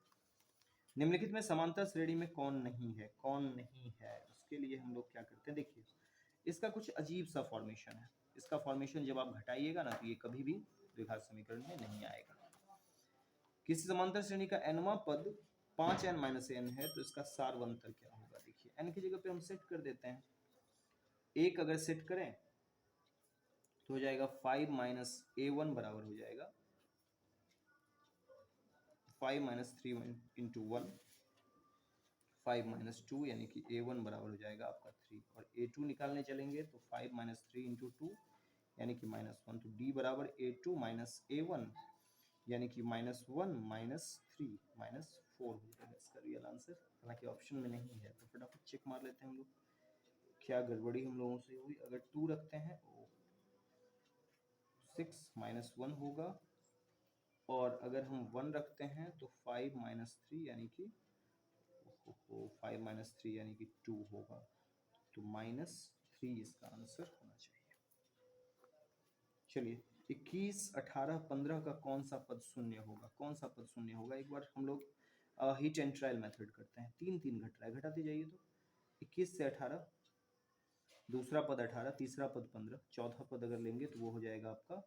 निम्नलिखित में समांतर श्रेणी में कौन नहीं है, कौन नहीं है, उसके लिए हम लोग क्या करते हैं, देखिए इसका कुछ अजीब सा फॉर्मेशन है। इसका फॉर्मेशन जब आप घटाइएगा ना तो ये कभी भी द्विघात समीकरण में नहीं आएगा। किसी समांतर श्रेणी का nवां पद 5n माइनस n है तो इसका सारवंतर क्या होगा। देखिए n की जगह पे हम सेट कर देते हैं, एक अगर सेट करें तो हो जाएगा 5 माइनस a1 बराबर हो जाएगा 5 माइनस 3 इंटू 1, 5 माइनस 2, यानी कि a1 बराबर हो जाएगा आपका 3, और a2 निकालने चलेंगे तो 5 माइनस 3 इंटू 2, यानी कि -1। तो d बराबर a2 माइनस a1, यानी कि -1 माइनस 3 माइनस 4 हो जाएगा इसका रियल आंसर। हालांकि ऑप्शन में नहीं है, तो फटाफट चेक मार लेते हैं हम लोग क्या गड़बड़ी हम लोगों से हुई। अगर 2 रखते हैं तो 6 माइनस 1 होगा, और अगर हम 1 रखते हैं तो 5 माइनस 3 यानी कि 5 माइनस 3 यानी कि 2 होगा। तो -3 इसका आंसर होना चाहिए। चलिए 21 18 15 का कौन सा पद शून्य होगा, कौन सा पद शून्य होगा। एक बार हम लोग हिट एंड ट्रायल मेथड करते हैं। 3 3 घट रहा है, घटाते जाइए। तो 21 से 18, दूसरा पद 18, तीसरा पद 15, चौथा पद अगर लेंगे तो वो हो जाएगा आपका,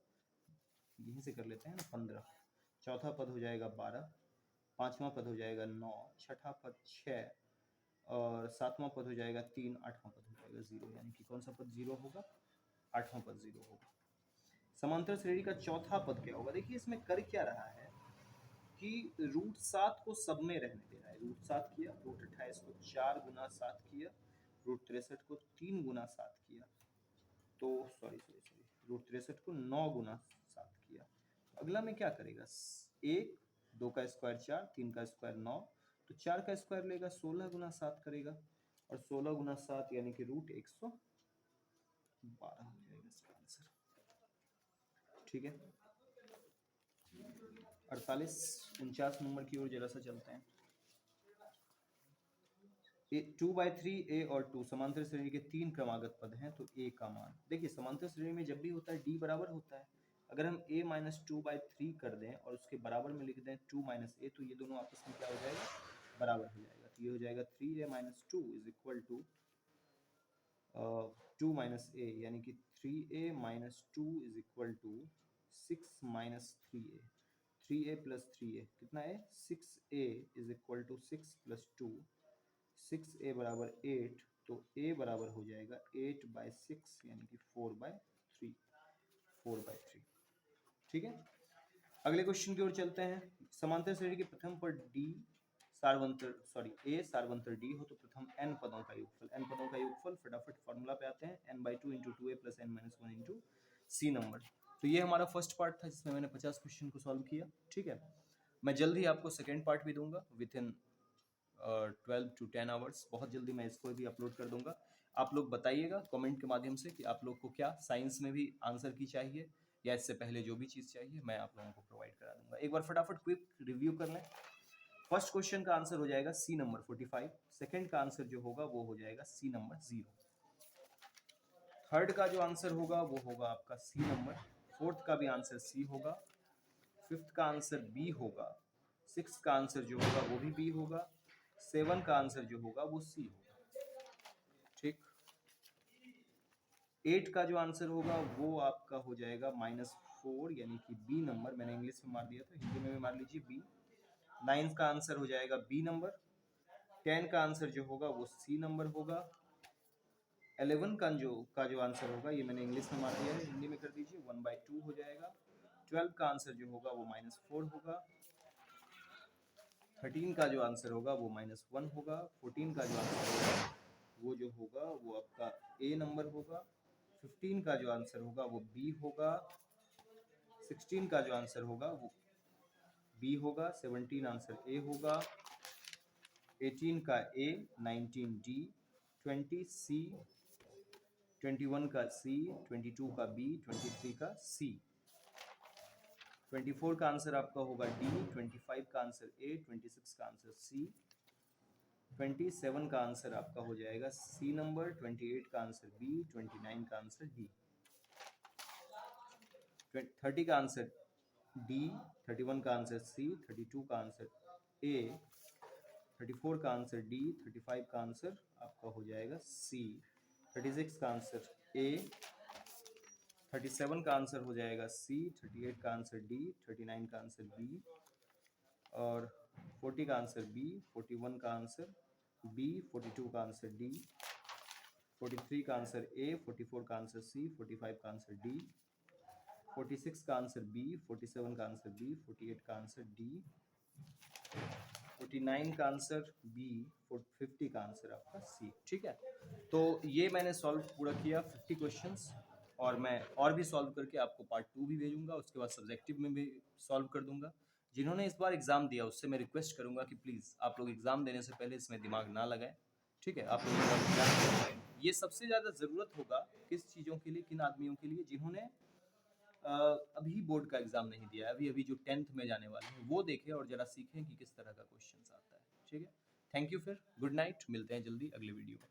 यहीं से कर लेते हैं ना, 15, चौथा पद हो जाएगा 12, पांचवा पद हो जाएगा 9, छठा पद 6, और सातवां पद हो जाएगा 3, आठवां पद हो जाएगा 0, यानी कि कौन सा पद 0 होगा, आठवां पद 0 होगा। समांतर श्रेणी का चौथा पद क्या होगा। देखिए इसमें कर क्या रहा है कि √7 को सब में रहने दे रहा है। √7 किया, √28 को 4 गुना 7 किया, √63 को 3 गुना 7 किया, तो सॉरी √63 को 9 गुना 7 किया। अगला में क्या करेगा, 1 2 का स्क्वायर 4, 3 का स्क्वायर 9, तो 4 का स्क्वायर लेगा 16 गुना 7 करेगा, और 16 गुना 7 यानी कि √112 हो जाएगा इसका आंसर। ठीक है, 48 49 नंबर की ओर जरा सा चलते हैं। 2/3 a और 2 समांतर श्रेणी के 3 क्रमागत पद हैं, तो a का मान। देखिए समांतर श्रेणी में जब भी होता है d बराबर होता है। अगर हम a माइनस 2/3 कर दें और उसके बराबर में लिख दें 2 माइनस a, तो ये दोनों आपस में क्या हो जाएगा, बराबर हो जाएगा। तो ये हो जाएगा 3a minus 2 is equal to 2 minus a, यानी कि 3a minus 2 is equal to 6 minus 3a। 3a plus 3a कितना है, 6a is equal to 6 plus 2, 6a बराबर 8, तो a बराबर हो जाएगा 8/6 यानी कि 4/3, 4/3। ठीक है, अगले क्वेश्चन की ओर चलते हैं। समांतर श्रेणी के प्रथम पद d a सार्वंतर d हो तो प्रथम n पदों का योगफल, फटाफट फॉर्मूला पे आते हैं, n/2 × 2a + n-1 × c number. तो ये हमारा फर्स्ट पार्ट था जिसमें मैंने 50 क्वेश्चन को सॉल्व किया। ठीक है, मैं जल्द ही आपको सेकेंड पार्ट भी दूंगा विद इन 12 to 10 आवर्स, बहुत जल्दी मैं इसको भी अपलोड कर दूंगा। आप लोग बताइएगा कमेंट के माध्यम से कि आप लोग को क्या साइंस में भी आंसर की चाहिए या इससे पहले जो भी चीज़ चाहिए मैं आप लोगों को प्रोवाइड करा दूंगा। एक बार फटाफट क्विक रिव्यू कर लें। फर्स्ट क्वेश्चन का आंसर हो जाएगा सी नंबर 45, सेकंड का आंसर जो होगा वो हो जाएगा सी नंबर 0, थर्ड का जो आंसर होगा वो होगा आपका सी नंबर, फोर्थ का भी आंसर सी होगा, फिफ्थ का आंसर बी होगा, सिक्स का आंसर जो होगा वो भी बी होगा, 7 का आंसर जो होगा वो सी होगा। ठीक, 8 का जो आंसर होगा वो आपका हो जाएगा -4 यानी कि बी नंबर, मैंने इंग्लिश में मार दिया था, हिंदी में भी मार लीजिए बी। 9 का आंसर हो जाएगा बी नंबर, 10 का आंसर जो होगा वो सी नंबर होगा, 11 का जो आंसर होगा ये मैंने इंग्लिश में मार दिया है, हिंदी में कर दीजिए 1/2 हो जाएगा, 12 का आंसर जो होगा वो -4 होगा, 13 का जो आंसर होगा वो -1 होगा, 14 का जो आंसर होगा वो जो होगा वो आपका ए नंबर होगा, 15 का जो आंसर होगा वो बी होगा, 16 का जो आंसर होगा वो बी होगा, 17 आंसर ए होगा, 18 का ए, 19 डी, 20 सी, 21 का सी, 22 का बी, 23 का सी, 24 का आंसर आपका होगा डी, 25 का आंसर ए, 26 का आंसर सी, 27 का आंसर आपका हो जाएगा सी नंबर, 28 का आंसर बी, 29 का आंसर डी, 30 का आंसर डी, 31 का आंसर सी, 32 का आंसर ए, 34 का आंसर डी, 35 का आंसर आपका हो जाएगा सी, 36 का आंसर ए, 37 का आंसर हो जाएगा सी, 38 का आंसर डी, 39 का आंसर बी और 40 का आंसर बी, 41 का आंसर बी, 42 का आंसर डी, 43 का आंसर ए, 44 का आंसर सी, 45 का आंसर डी, 46 का आंसर बी, 47 का आंसर बी, 48 का आंसर डी, 49 का आंसर बी, 50 का आंसर आपका सी। ठीक है, तो ये मैंने सॉल्व पूरा किया 50 क्वेश्चंस, और मैं और भी सॉल्व करके आपको पार्ट 2 भी भेजूंगा, उसके बाद सब्जेक्टिव में भी सॉल्व कर दूंगा। जिन्होंने इस बार एग्जाम दिया उससे मैं रिक्वेस्ट करूंगा कि प्लीज़ आप लोग एग्जाम देने से पहले इसमें दिमाग ना लगाएं। ठीक है, आप लोग ये सबसे ज़्यादा ज़रूरत होगा किस चीज़ों के लिए, किन आदमियों के लिए जिन्होंने अभी बोर्ड का एग्जाम नहीं दिया है, अभी जो 10th में जाने वाले हैं वो देखें और जरा सीखें कि किस तरह का क्वेश्चन आता है। ठीक है, थैंक यू, फिर गुड नाइट, मिलते हैं जल्दी अगले वीडियो में।